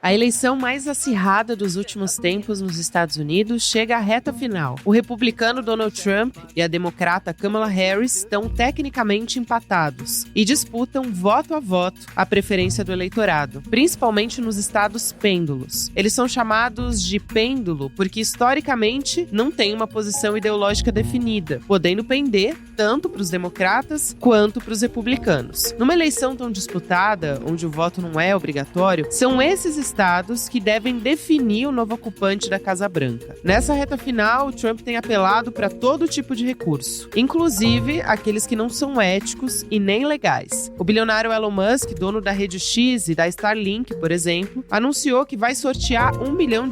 A eleição mais acirrada dos últimos tempos nos Estados Unidos chega à reta final. O republicano Donald Trump e a democrata Kamala Harris estão tecnicamente empatados e disputam voto a voto a preferência do eleitorado, principalmente nos estados pêndulos. Eles são chamados de pêndulo porque, historicamente, não tem uma posição ideológica definida, podendo pender tanto para os democratas quanto para os republicanos. Numa eleição tão disputada, onde o voto não é obrigatório, são esses estados que devem definir o novo ocupante da Casa Branca. Nessa reta final, o Trump tem apelado para todo tipo de recurso, inclusive aqueles que não são éticos e nem legais. O bilionário Elon Musk, dono da Rede X e da Starlink, por exemplo, anunciou que vai sortear $1 milhão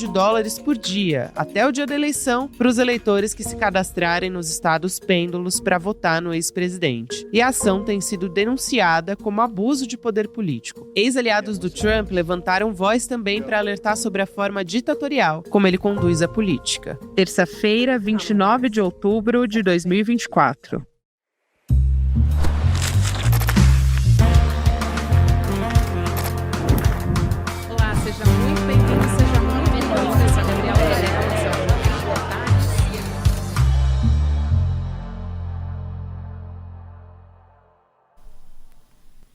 por dia, até o dia da eleição, para os eleitores que se cadastrarem nos estados pêndulos para votar no ex-presidente. E a ação tem sido denunciada como abuso de poder político. Ex-aliados do Trump levantaram voz também para alertar sobre a forma ditatorial como ele conduz a política. Terça-feira, 29 de outubro de 2024. Olá, seja muito bem-vindo, seja muito bem-vinda. Eu sou a Gabriela Varela, esse é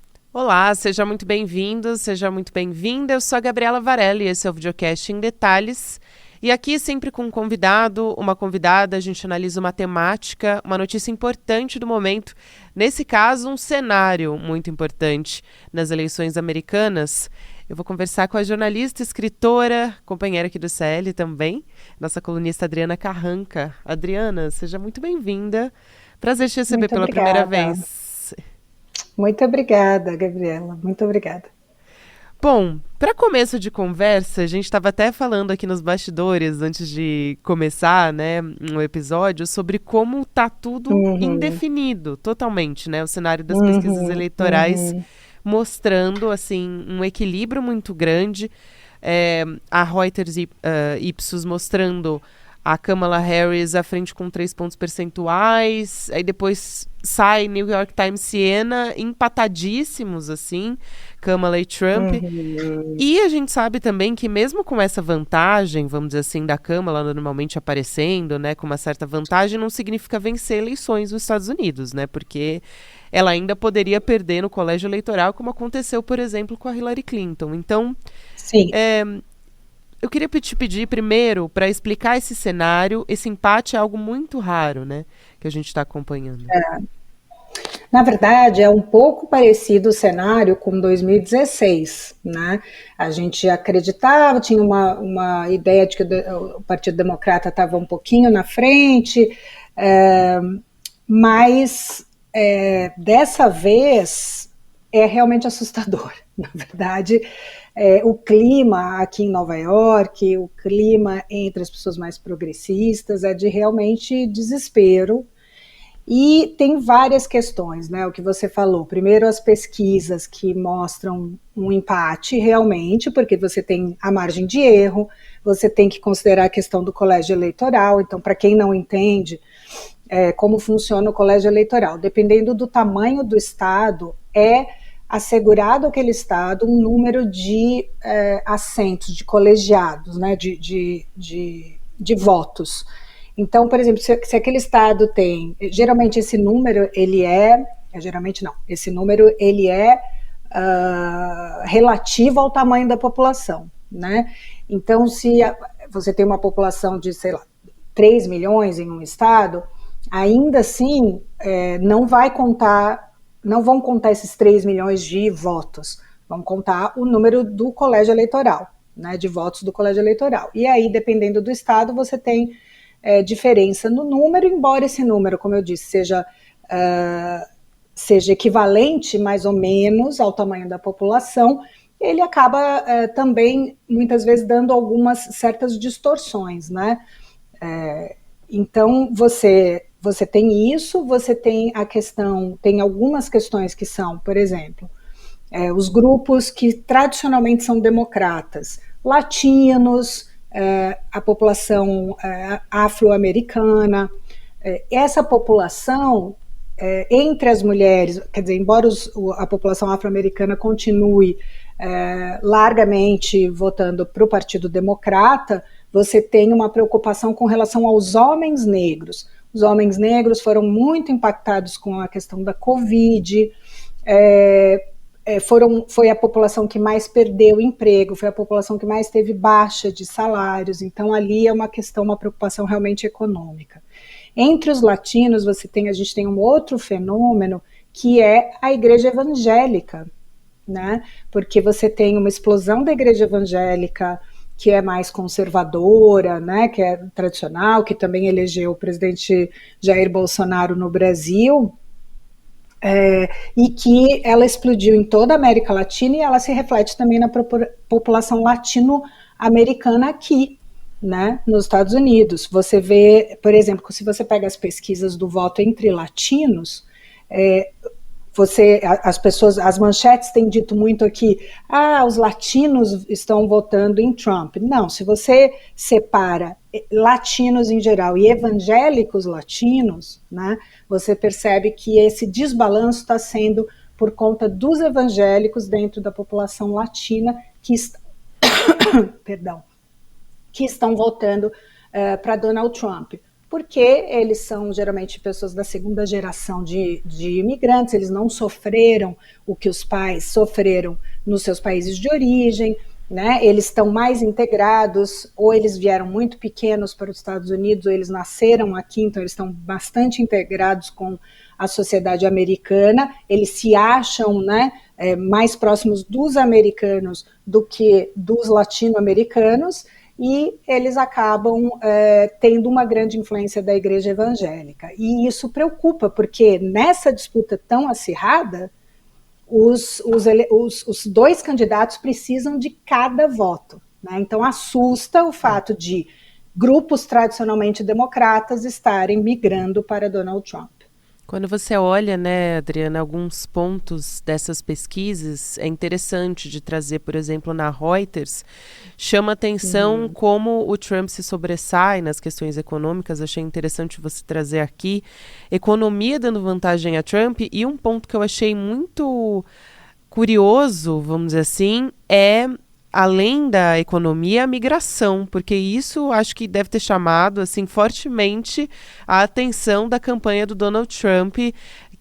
o Olá, seja muito bem-vindo, seja muito bem-vinda. Eu sou a Gabriela Varela e esse é o Videocast em Detalhes. E aqui, sempre com um convidado, uma convidada, a gente analisa uma temática, uma notícia importante do momento. Nesse caso, um cenário muito importante nas eleições americanas. Eu vou conversar com a jornalista, escritora, companheira aqui do CL também, nossa colunista Adriana Carranca. Adriana, seja muito bem-vinda. Prazer te receber pela primeira vez. Muito obrigada, Gabriela. Muito obrigada. Bom, para começo de conversa, a gente estava até falando aqui nos bastidores, antes de começar, né, um episódio, sobre como tá tudo indefinido, totalmente, né? O cenário das pesquisas eleitorais mostrando, assim, um equilíbrio muito grande. A Reuters e Ipsos mostrando a Kamala Harris à frente com 3 pontos percentuais, aí depois sai New York Times, Siena, empatadíssimos, assim, Kamala e Trump. E a gente sabe também que mesmo com essa vantagem, vamos dizer assim, da Kamala normalmente aparecendo, né, com uma certa vantagem, não significa vencer eleições nos Estados Unidos, né, porque ela ainda poderia perder no colégio eleitoral, como aconteceu, por exemplo, com a Hillary Clinton. Então, sim. Eu queria te pedir primeiro para explicar esse cenário. Esse empate é algo muito raro, né, que a gente está acompanhando. Na verdade, é um pouco parecido o cenário com 2016, né? A gente acreditava, tinha uma ideia de que o Partido Democrata estava um pouquinho na frente, mas dessa vez é realmente assustador. Na verdade, o clima aqui em Nova York, o clima entre as pessoas mais progressistas é de realmente desespero. E tem várias questões, né? O que você falou. Primeiro, as pesquisas que mostram um empate realmente, porque você tem a margem de erro, você tem que considerar a questão do colégio eleitoral. Então, para quem não entende como funciona o colégio eleitoral, dependendo do tamanho do estado, é assegurado àquele estado um número de assentos, de colegiados, né? de votos. Então, por exemplo, se aquele estado tem, geralmente esse número, esse número ele é relativo ao tamanho da população, né? Então, se você tem uma população de, sei lá, 3 milhões em um estado, ainda assim, não vão contar esses 3 milhões de votos, vão contar o número do colégio eleitoral, né, de votos do colégio eleitoral. E aí, dependendo do estado, você tem diferença no número, embora esse número, como eu disse, seja equivalente mais ou menos ao tamanho da população, ele acaba também, muitas vezes, dando algumas certas distorções, né? Então, você tem isso, você tem a questão, tem algumas questões que são, por exemplo, os grupos que tradicionalmente são democratas, latinos, a população afro-americana, essa população, entre as mulheres, quer dizer, embora a população afro-americana continue largamente votando para o Partido Democrata, você tem uma preocupação com relação aos homens negros. Os homens negros foram muito impactados com a questão da Covid, foi a população que mais perdeu emprego, foi a população que mais teve baixa de salários, então ali é uma preocupação realmente econômica. Entre os latinos, a gente tem um outro fenômeno, que é a igreja evangélica, né? Porque você tem uma explosão da igreja evangélica, que é mais conservadora, né, que é tradicional, que também elegeu o presidente Jair Bolsonaro no Brasil, e que ela explodiu em toda a América Latina e ela se reflete também na população latino-americana aqui, né, nos Estados Unidos. Você vê, por exemplo, se você pega as pesquisas do voto entre latinos, as manchetes têm dito muito aqui, os latinos estão votando em Trump. Não, se você separa latinos em geral e evangélicos latinos, né, você percebe que esse desbalanço está sendo por conta dos evangélicos dentro da população latina que estão votando para Donald Trump. Porque eles são geralmente pessoas da segunda geração de imigrantes, eles não sofreram o que os pais sofreram nos seus países de origem, né? Eles estão mais integrados, ou eles vieram muito pequenos para os Estados Unidos, ou eles nasceram aqui, então eles estão bastante integrados com a sociedade americana, eles se acham, né, mais próximos dos americanos do que dos latino-americanos, e eles acabam tendo uma grande influência da igreja evangélica. E isso preocupa, porque nessa disputa tão acirrada, os dois candidatos precisam de cada voto, né? Então assusta o fato de grupos tradicionalmente democratas estarem migrando para Donald Trump. Quando você olha, né, Adriana, alguns pontos dessas pesquisas, é interessante de trazer, por exemplo, na Reuters, chama atenção como o Trump se sobressai nas questões econômicas, achei interessante você trazer aqui, economia dando vantagem a Trump, e um ponto que eu achei muito curioso, vamos dizer assim, além da economia, a migração, porque isso acho que deve ter chamado assim fortemente a atenção da campanha do Donald Trump,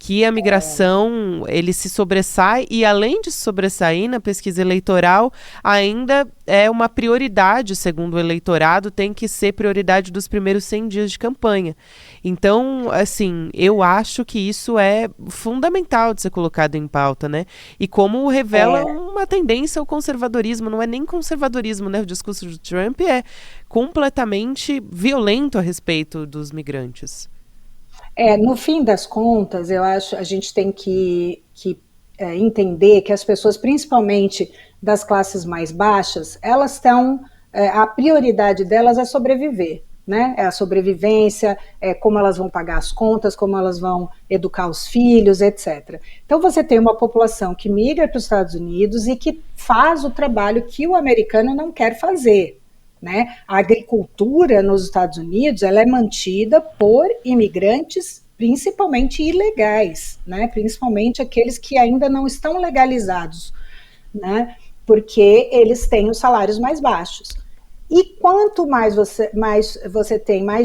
que a migração, ele se sobressai, e além de se sobressair na pesquisa eleitoral, ainda é uma prioridade, segundo o eleitorado, tem que ser prioridade dos primeiros 100 dias de campanha. Então, assim, eu acho que isso é fundamental de ser colocado em pauta, né? E como revela uma tendência ao conservadorismo, não é nem conservadorismo, né? O discurso de Trump é completamente violento a respeito dos migrantes. No fim das contas, eu acho a gente tem que entender que as pessoas, principalmente das classes mais baixas, elas estão, a prioridade delas é sobreviver, né? É a sobrevivência, é como elas vão pagar as contas, como elas vão educar os filhos, etc. Então você tem uma população que migra para os Estados Unidos e que faz o trabalho que o americano não quer fazer, né? A agricultura nos Estados Unidos, ela é mantida por imigrantes, principalmente ilegais, né? Principalmente aqueles que ainda não estão legalizados, né? Porque eles têm os salários mais baixos. E quanto mais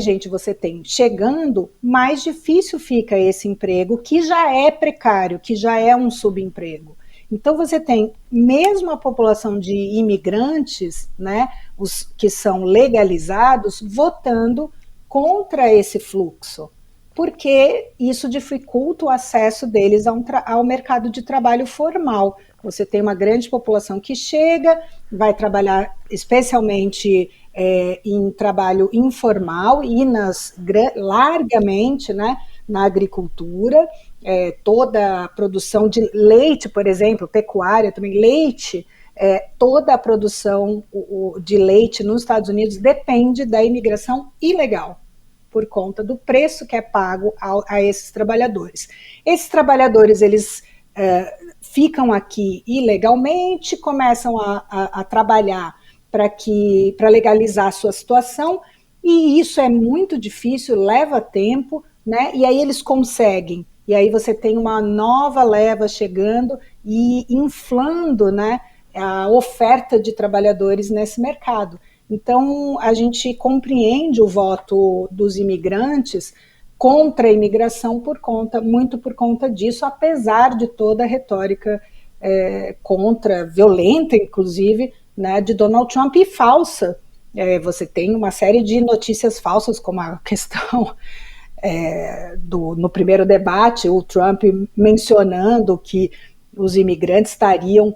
gente você tem chegando, mais difícil fica esse emprego, que já é precário, que já é um subemprego. Então você tem mesmo a população de imigrantes, né, os que são legalizados, votando contra esse fluxo, porque isso dificulta o acesso deles ao mercado de trabalho formal. Você tem uma grande população que chega, vai trabalhar especialmente em trabalho informal e largamente, né, na agricultura, toda a produção de leite, por exemplo, pecuária também, leite, toda a produção de leite nos Estados Unidos depende da imigração ilegal, por conta do preço que é pago a esses trabalhadores. Esses trabalhadores, eles ficam aqui ilegalmente, começam a trabalhar para legalizar a sua situação, e isso é muito difícil, leva tempo, né? E aí eles conseguem, e aí você tem uma nova leva chegando e inflando, né, a oferta de trabalhadores nesse mercado. Então, a gente compreende o voto dos imigrantes contra a imigração muito por conta disso, apesar de toda a retórica contra, violenta inclusive, né, de Donald Trump e falsa. Você tem uma série de notícias falsas, como a questão no primeiro debate, o Trump mencionando que os imigrantes estariam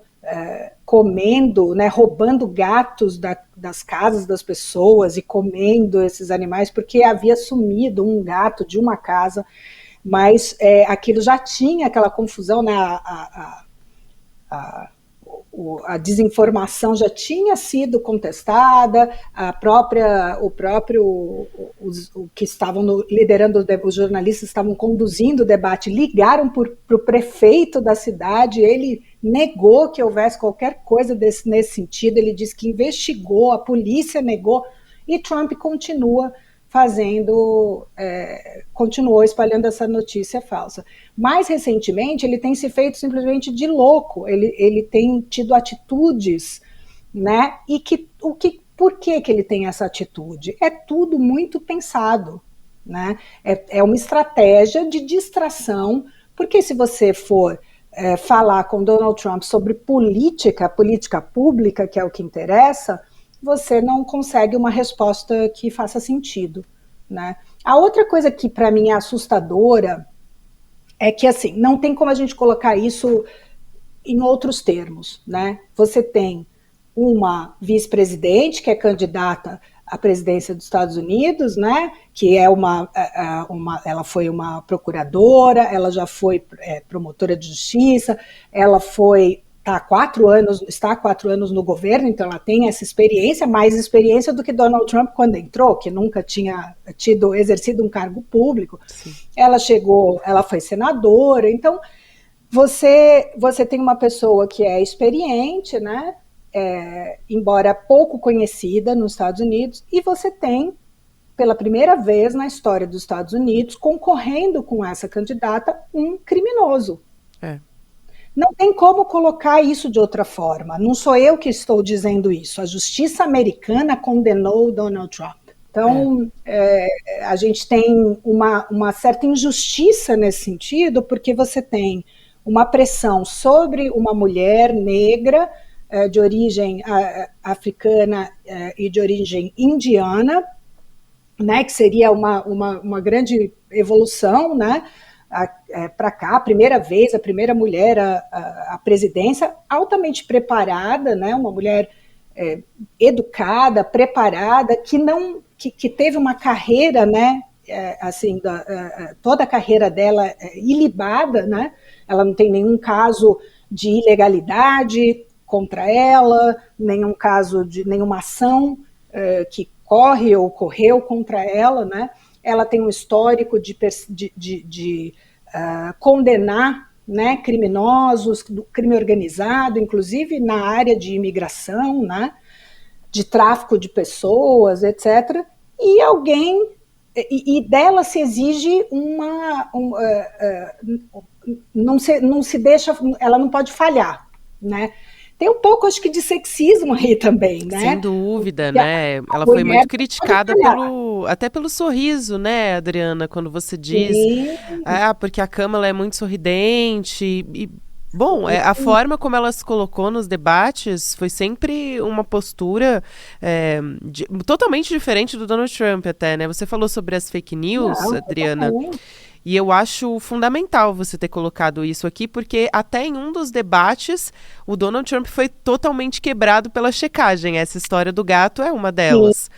comendo, né, roubando gatos das casas das pessoas e comendo esses animais, porque havia sumido um gato de uma casa, mas aquilo já tinha aquela confusão, né, a desinformação já tinha sido contestada, os que estavam liderando, os jornalistas estavam conduzindo o debate, ligaram para o prefeito da cidade, ele negou que houvesse qualquer coisa nesse sentido, ele disse que investigou, a polícia negou, e Trump continuou espalhando essa notícia falsa. Mais recentemente, ele tem se feito simplesmente de louco, ele tem tido atitudes, né? E por que ele tem essa atitude? É tudo muito pensado, né? É uma estratégia de distração, porque se você for falar com Donald Trump sobre política pública, que é o que interessa, você não consegue uma resposta que faça sentido, né? A outra coisa que para mim é assustadora é que, assim, não tem como a gente colocar isso em outros termos, né? Você tem uma vice-presidente que é candidata à presidência dos Estados Unidos, né? Que é ela foi uma procuradora, ela já foi promotora de justiça, ela está há 4 anos no governo, então ela tem essa experiência, mais experiência do que Donald Trump quando entrou, que nunca tinha exercido um cargo público. Sim. Ela foi senadora, então você tem uma pessoa que é experiente, né? Embora pouco conhecida nos Estados Unidos, e você tem, pela primeira vez na história dos Estados Unidos, concorrendo com essa candidata, um criminoso. Não tem como colocar isso de outra forma. Não sou eu que estou dizendo isso. A justiça americana condenou Donald Trump. Então, a gente tem uma certa injustiça nesse sentido, porque você tem uma pressão sobre uma mulher negra, de origem africana e de origem indiana, né, que seria uma grande evolução, né, para cá, a primeira mulher à presidência, altamente preparada, né, uma mulher educada, preparada, que teve uma carreira, né, assim, toda a carreira dela ilibada, né, ela não tem nenhum caso de ilegalidade contra ela, nenhum caso de nenhuma ação que corre ou correu contra ela, né? Ela tem um histórico de condenar, né, criminosos, do crime organizado, inclusive na área de imigração, né, de tráfico de pessoas, etc. E dela se exige não se deixa, ela não pode falhar, né? Tem um pouco, acho que, de sexismo aí também, né? Sem dúvida, né? Ela foi muito criticada até pelo sorriso, né, Adriana? Quando você diz, porque a Kamala é muito sorridente. Bom, a forma como ela se colocou nos debates foi sempre uma postura totalmente diferente do Donald Trump até, né? Você falou sobre as fake news, Adriana. E eu acho fundamental você ter colocado isso aqui, porque até em um dos debates, o Donald Trump foi totalmente quebrado pela checagem. Essa história do gato é uma delas. Sim.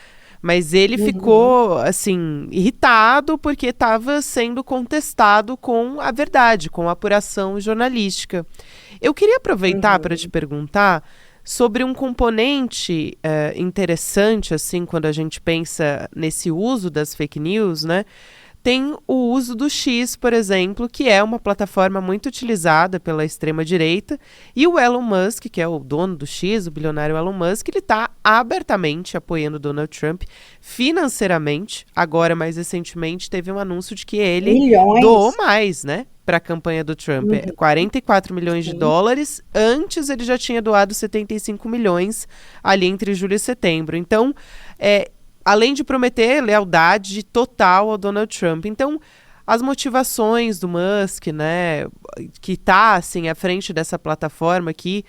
Mas ele ficou, assim, irritado porque estava sendo contestado com a verdade, com a apuração jornalística. Eu queria aproveitar para te perguntar sobre um componente interessante, assim, quando a gente pensa nesse uso das fake news, né? tem o uso do X, por exemplo, que é uma plataforma muito utilizada pela extrema-direita, e o Elon Musk, que é o dono do X, o bilionário Elon Musk, ele está abertamente apoiando Donald Trump financeiramente. Agora, mais recentemente, teve um anúncio de que ele doou mais, né, para a campanha do Trump. 44 milhões de dólares. Antes, ele já tinha doado 75 milhões ali entre julho e setembro. Então, além de prometer lealdade total ao Donald Trump. Então, as motivações do Musk, né, que está assim, à frente dessa plataforma que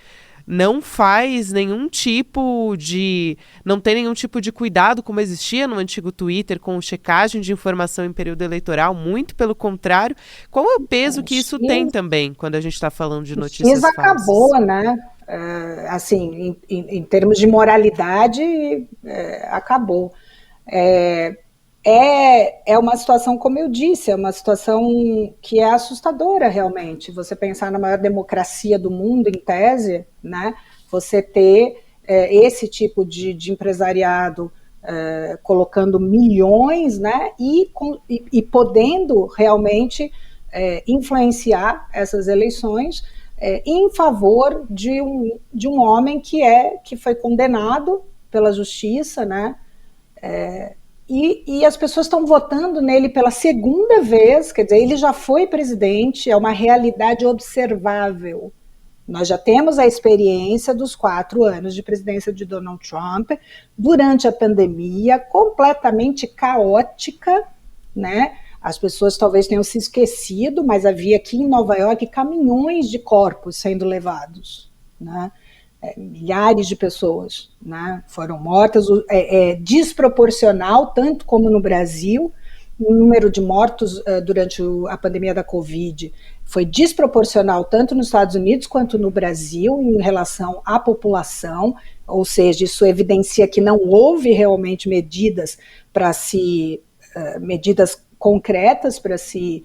não faz nenhum tipo de... não tem nenhum tipo de cuidado como existia no antigo Twitter com checagem de informação em período eleitoral, muito pelo contrário. Qual é o peso que isso tem também quando a gente está falando de notícias falsas? Acabou, né? Assim, em termos de moralidade, acabou. É uma situação, como eu disse, é uma situação que é assustadora realmente. Você pensar na maior democracia do mundo, em tese, né? Você ter esse tipo de empresariado colocando milhões, né? E podendo realmente influenciar essas eleições em favor de um homem que foi condenado pela justiça, né? E as pessoas estão votando nele pela segunda vez, quer dizer, ele já foi presidente, é uma realidade observável. Nós já temos a experiência dos 4 anos de presidência de Donald Trump, durante a pandemia, completamente caótica, né? As pessoas talvez tenham se esquecido, mas havia aqui em Nova York caminhões de corpos sendo levados, né? Milhares de pessoas, né, foram mortas, desproporcional, tanto como no Brasil. O número de mortos durante a pandemia da Covid foi desproporcional tanto nos Estados Unidos quanto no Brasil em relação à população, ou seja, isso evidencia que não houve realmente medidas medidas concretas para se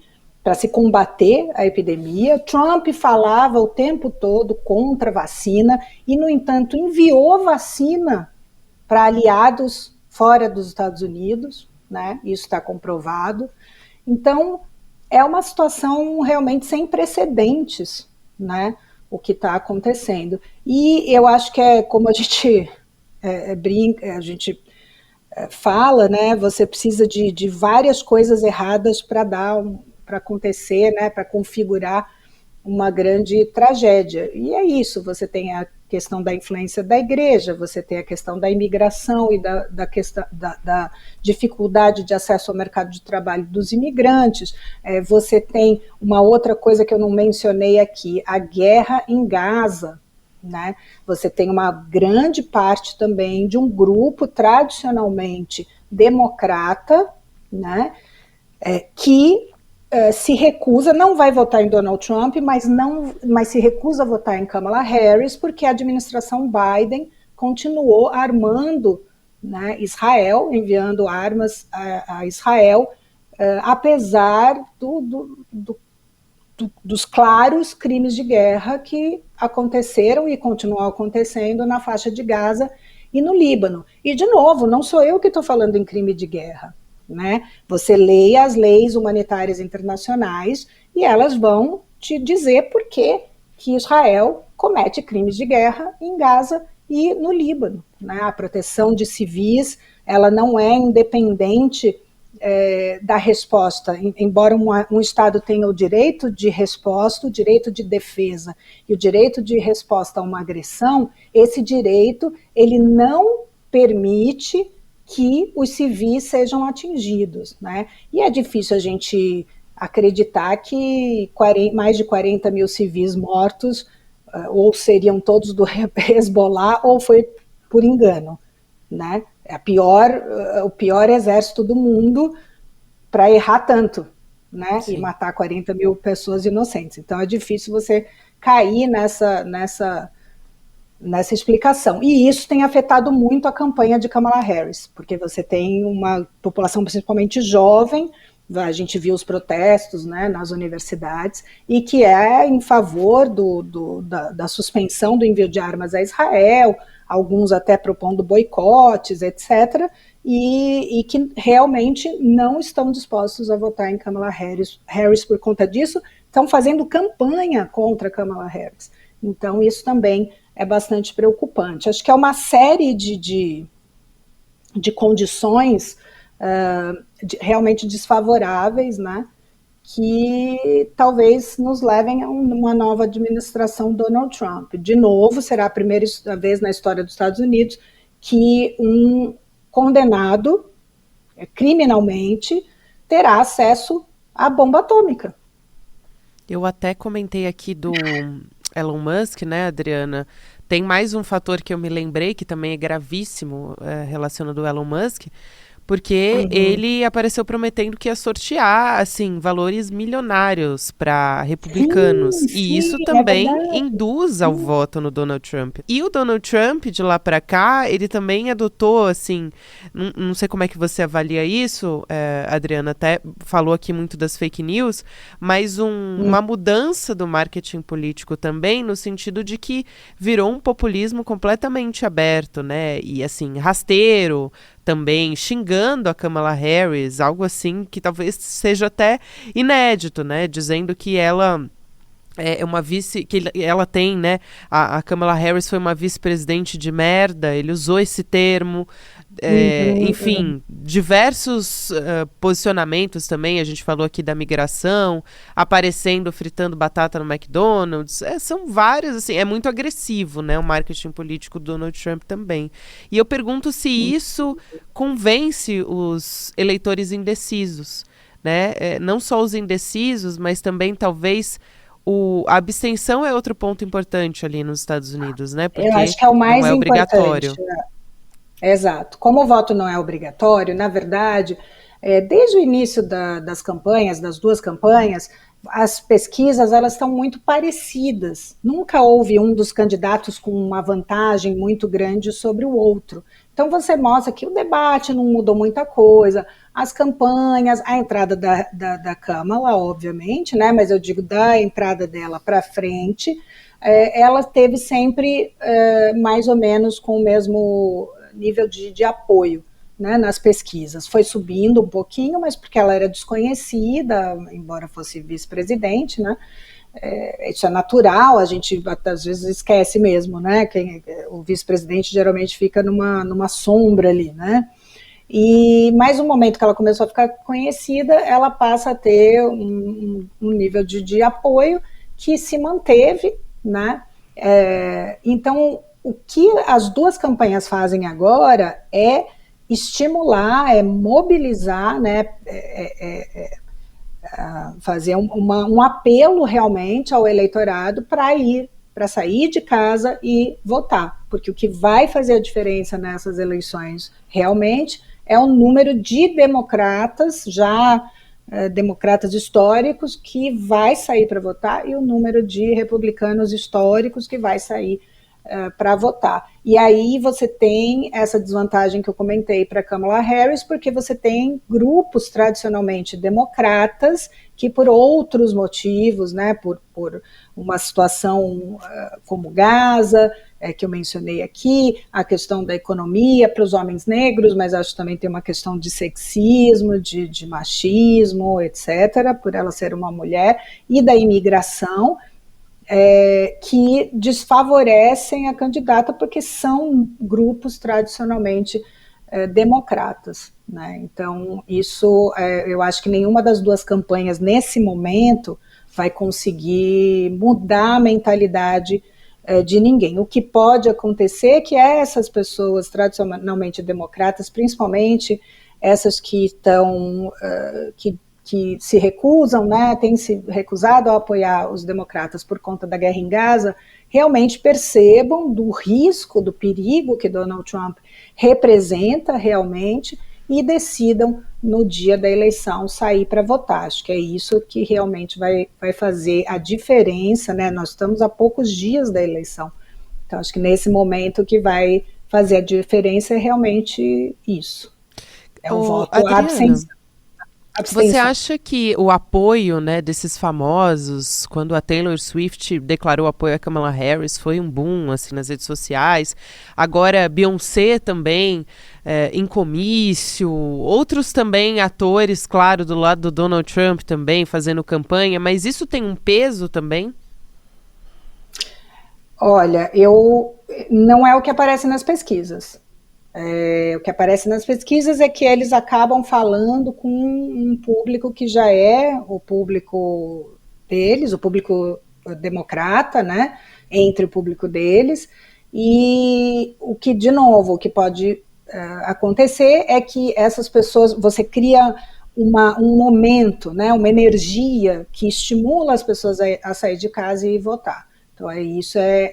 combater a epidemia. Trump falava o tempo todo contra a vacina e, no entanto, enviou vacina para aliados fora dos Estados Unidos, né? Isso está comprovado. Então, é uma situação realmente sem precedentes, né? O que está acontecendo. E eu acho que como a gente brinca, a gente fala, né? Você precisa de várias coisas erradas para acontecer, né, para configurar uma grande tragédia. E é isso, você tem a questão da influência da igreja, você tem a questão da imigração e da dificuldade de acesso ao mercado de trabalho dos imigrantes, você tem uma outra coisa que eu não mencionei aqui, a guerra em Gaza, né? Você tem uma grande parte também de um grupo tradicionalmente democrata, né, que se recusa, não vai votar em Donald Trump, mas se recusa a votar em Kamala Harris, porque a administração Biden continuou armando, né, Israel, enviando armas a Israel, apesar dos claros crimes de guerra que aconteceram e continuam acontecendo na faixa de Gaza e no Líbano. E, de novo, não sou eu que estou falando em crime de guerra, né? Você leia as leis humanitárias internacionais e elas vão te dizer por que Israel comete crimes de guerra em Gaza e no Líbano, né? A proteção de civis, ela não é independente da resposta, embora um Estado tenha o direito de resposta, o direito de defesa e o direito de resposta a uma agressão, esse direito ele não permite que os civis sejam atingidos, né? E é difícil a gente acreditar que mais de 40 mil civis mortos ou seriam todos do Hezbollah ou foi por engano, né? O pior exército do mundo para errar tanto, né? Sim. E matar 40 mil pessoas inocentes. Então é difícil você cair nessa explicação. E isso tem afetado muito a campanha de Kamala Harris, porque você tem uma população principalmente jovem, a gente viu os protestos, né, nas universidades, e que é em favor da suspensão do envio de armas a Israel, alguns até propondo boicotes, etc., e que realmente não estão dispostos a votar em Kamala Harris por conta disso, estão fazendo campanha contra Kamala Harris. Então, isso também é bastante preocupante. Acho que é uma série de condições realmente desfavoráveis, né, que talvez nos levem a uma nova administração Donald Trump. De novo, será a primeira vez na história dos Estados Unidos que um condenado criminalmente terá acesso à bomba atômica. Eu até comentei aqui do Elon Musk, né, Adriana? Tem mais um fator que eu me lembrei, que também é gravíssimo, relacionado ao Elon Musk, porque ele apareceu prometendo que ia sortear, assim, valores milionários para republicanos. Sim, E isso é também verdade. induz ao voto no Donald Trump. E o Donald Trump, de lá para cá, ele também adotou, assim, não sei como é que você avalia isso, Adriana, até falou aqui muito das fake news, mas uma mudança do marketing político também, no sentido de que virou um populismo completamente aberto, né? E, assim, rasteiro, também xingando a Kamala Harris, algo assim que talvez seja até inédito, né? Dizendo que ela é uma vice, que ela tem, né? A Kamala Harris foi uma vice-presidente de merda, ele usou esse termo. Enfim, diversos posicionamentos também, a gente falou aqui da migração, aparecendo, fritando batata no McDonald's, são vários, assim, é muito agressivo, né, o marketing político do Donald Trump também. E eu pergunto se isso convence os eleitores indecisos, né, não só os indecisos, mas também talvez a abstenção é outro ponto importante ali nos Estados Unidos, né, Eu porque acho que é o não mais é importante. obrigatório. Exato. Como o voto não é obrigatório, na verdade, desde o início das campanhas, das duas campanhas, as pesquisas elas estão muito parecidas. Nunca houve um dos candidatos com uma vantagem muito grande sobre o outro. Então você mostra que o debate não mudou muita coisa, as campanhas, a entrada da Kamala, obviamente, né? Mas eu digo da entrada dela para frente, ela teve sempre mais ou menos com o mesmo nível de apoio, né, nas pesquisas. Foi subindo um pouquinho, mas porque ela era desconhecida, embora fosse vice-presidente, né? Isso é natural, a gente às vezes esquece mesmo, né? O vice-presidente geralmente fica numa sombra ali, né? E mais um momento que ela começou a ficar conhecida, ela passa a ter um nível de apoio que se manteve, né? Então, o que as duas campanhas fazem agora é estimular, é mobilizar, né? Fazer um apelo realmente ao eleitorado para sair de casa e votar, porque o que vai fazer a diferença nessas eleições realmente é o número de democratas, democratas históricos, que vai sair para votar, e o número de republicanos históricos que vai sair para votar. E aí você tem essa desvantagem que eu comentei para Kamala Harris, porque você tem grupos tradicionalmente democratas que, por outros motivos, né, por uma situação como Gaza, que eu mencionei aqui, a questão da economia para os homens negros, mas acho que também tem uma questão de sexismo, de machismo, etc., por ela ser uma mulher, e da imigração, que desfavorecem a candidata porque são grupos tradicionalmente democratas, né? Então, isso, eu acho que nenhuma das duas campanhas, nesse momento, vai conseguir mudar a mentalidade de ninguém. O que pode acontecer é que essas pessoas tradicionalmente democratas, principalmente essas que estão, que se recusam, né, têm se recusado a apoiar os democratas por conta da guerra em Gaza, realmente percebam do risco, do perigo que Donald Trump representa realmente e decidam no dia da eleição sair para votar. Acho que é isso que realmente vai fazer a diferença, né? Nós estamos a poucos dias da eleição, então acho que nesse momento o que vai fazer a diferença é realmente isso, é o voto, a Adriana, abstenção. abstenção. Você acha que o apoio, né, desses famosos, quando a Taylor Swift declarou apoio a Kamala Harris, foi um boom assim, nas redes sociais? Agora, Beyoncé também, em comício, outros também atores, claro, do lado do Donald Trump também, fazendo campanha, mas isso tem um peso também? Olha, não é o que aparece nas pesquisas. O que aparece nas pesquisas é que eles acabam falando com um público que já é o público deles, o público democrata, né, entre o público deles, e o que, de novo, o que pode acontecer é que essas pessoas, você cria um momento, né, uma energia que estimula as pessoas a sair de casa e votar. Então, isso é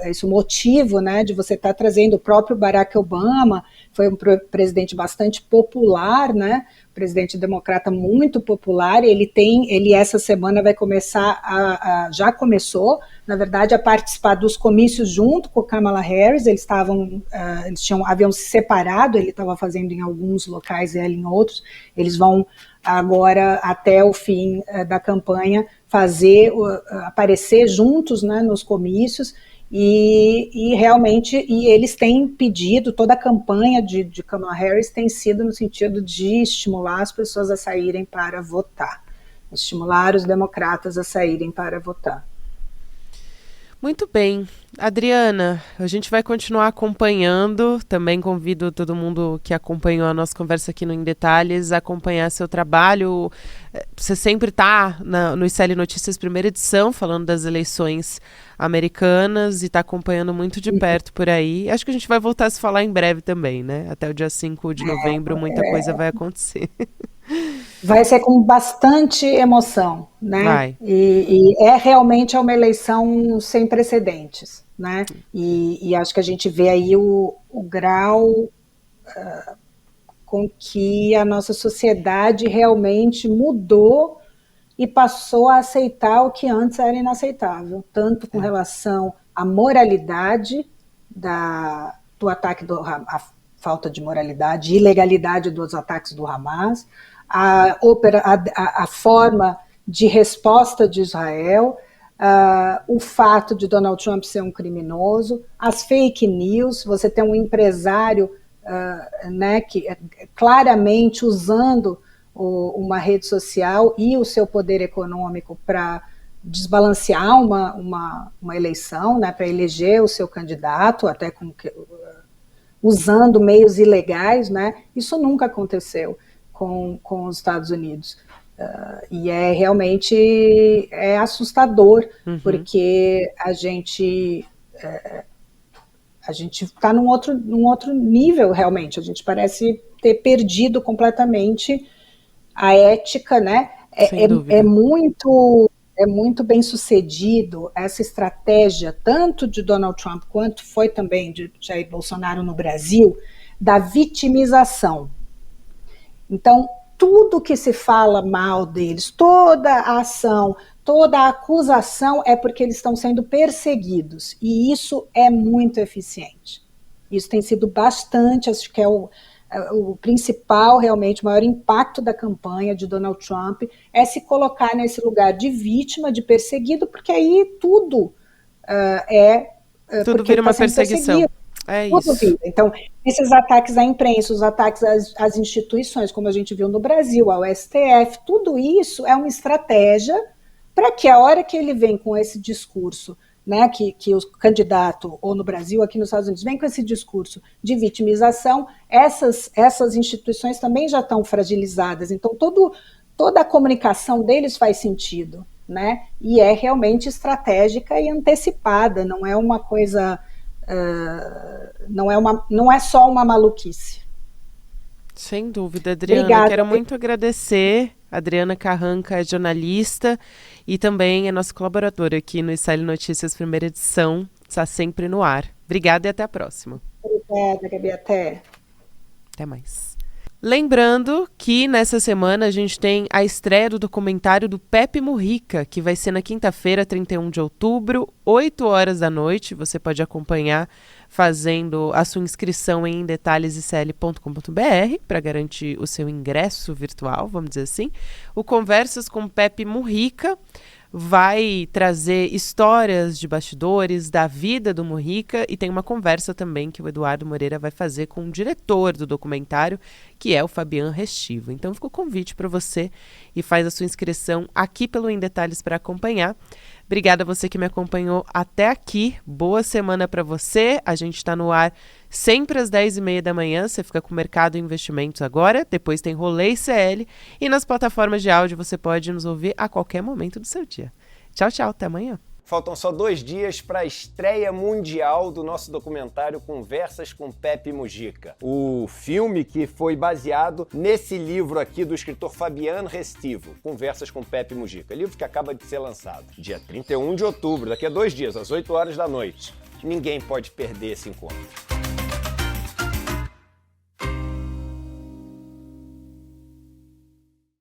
esse o motivo, né, de você estar trazendo o próprio Barack Obama, foi um presidente bastante popular, né, presidente democrata muito popular, e ele essa semana vai começar já começou, na verdade, a participar dos comícios junto com Kamala Harris. Eles haviam se separado, ele estava fazendo em alguns locais e ela em outros. Eles vão agora, até o fim da campanha, aparecer juntos, né, nos comícios, e realmente eles têm pedido, toda a campanha de Kamala Harris tem sido no sentido de estimular as pessoas a saírem para votar, estimular os democratas a saírem para votar. Muito bem. Adriana, a gente vai continuar acompanhando. Também convido todo mundo que acompanhou a nossa conversa aqui no Em Detalhes a acompanhar seu trabalho. Você sempre está no ICL Notícias primeira edição, falando das eleições americanas e está acompanhando muito de perto por aí. Acho que a gente vai voltar a se falar em breve também, né? Até o dia 5 de novembro muita coisa vai acontecer. Vai ser com bastante emoção, né? Vai. E realmente uma eleição sem precedentes, né? E acho que a gente vê aí o grau com que a nossa sociedade realmente mudou e passou a aceitar o que antes era inaceitável, tanto com relação à moralidade do ataque a falta de moralidade, ilegalidade dos ataques do Hamas, a forma de resposta de Israel, o fato de Donald Trump ser um criminoso, as fake news, você tem um empresário né, que claramente usando uma rede social e o seu poder econômico para desbalancear uma eleição, né, para eleger o seu candidato, até usando meios ilegais, né? Isso nunca aconteceu com os Estados Unidos. E realmente assustador, porque a gente está num outro nível, realmente. A gente parece ter perdido completamente a ética, né? É muito bem sucedido essa estratégia, tanto de Donald Trump quanto foi também de Jair Bolsonaro no Brasil, da vitimização. Então, tudo que se fala mal deles, toda a ação, toda a acusação é porque eles estão sendo perseguidos. E isso é muito eficiente. Isso tem sido bastante, acho que é o principal, realmente, o maior impacto da campanha de Donald Trump é se colocar nesse lugar de vítima, de perseguido, porque aí tudo tudo vira uma perseguição. É isso. Vira. Então, esses ataques à imprensa, os ataques às instituições, como a gente viu no Brasil, ao STF, tudo isso é uma estratégia para que a hora que ele vem com esse discurso, né, que o candidato, ou no Brasil, aqui nos Estados Unidos, vem com esse discurso de vitimização, essas instituições também já estão fragilizadas. Então, toda a comunicação deles faz sentido, né? E é realmente estratégica e antecipada, não é uma coisa... não é só uma maluquice. Sem dúvida, Adriana. Obrigada. Quero muito agradecer. Adriana Carranca é jornalista e também é nossa colaboradora aqui no ICL Notícias primeira edição. Está sempre no ar. Obrigada e até a próxima. Obrigada, Gabi. Até mais. Lembrando que nessa semana a gente tem a estreia do documentário do Pepe Mujica, que vai ser na quinta-feira, 31 de outubro, 8 horas da noite. Você pode acompanhar fazendo a sua inscrição em detalhesicl.com.br para garantir o seu ingresso virtual, vamos dizer assim. O Conversas com Pepe Mujica vai trazer histórias de bastidores da vida do Mujica e tem uma conversa também que o Eduardo Moreira vai fazer com o diretor do documentário, que é o Fabian Restivo. Então fica o convite para você e faz a sua inscrição aqui pelo Em Detalhes para acompanhar. Obrigada a você que me acompanhou até aqui. Boa semana para você. A gente está no ar sempre às 10h30 da manhã. Você fica com o Mercado e Investimentos agora. Depois tem Rolê CL. E nas plataformas de áudio você pode nos ouvir a qualquer momento do seu dia. Tchau, tchau. Até amanhã. Faltam só 2 dias para a estreia mundial do nosso documentário Conversas com Pepe Mujica. O filme que foi baseado nesse livro aqui do escritor Fabian Restivo, Conversas com Pepe Mujica. Livro que acaba de ser lançado. Dia 31 de outubro, daqui a 2 dias, às 8 horas da noite. Ninguém pode perder esse encontro.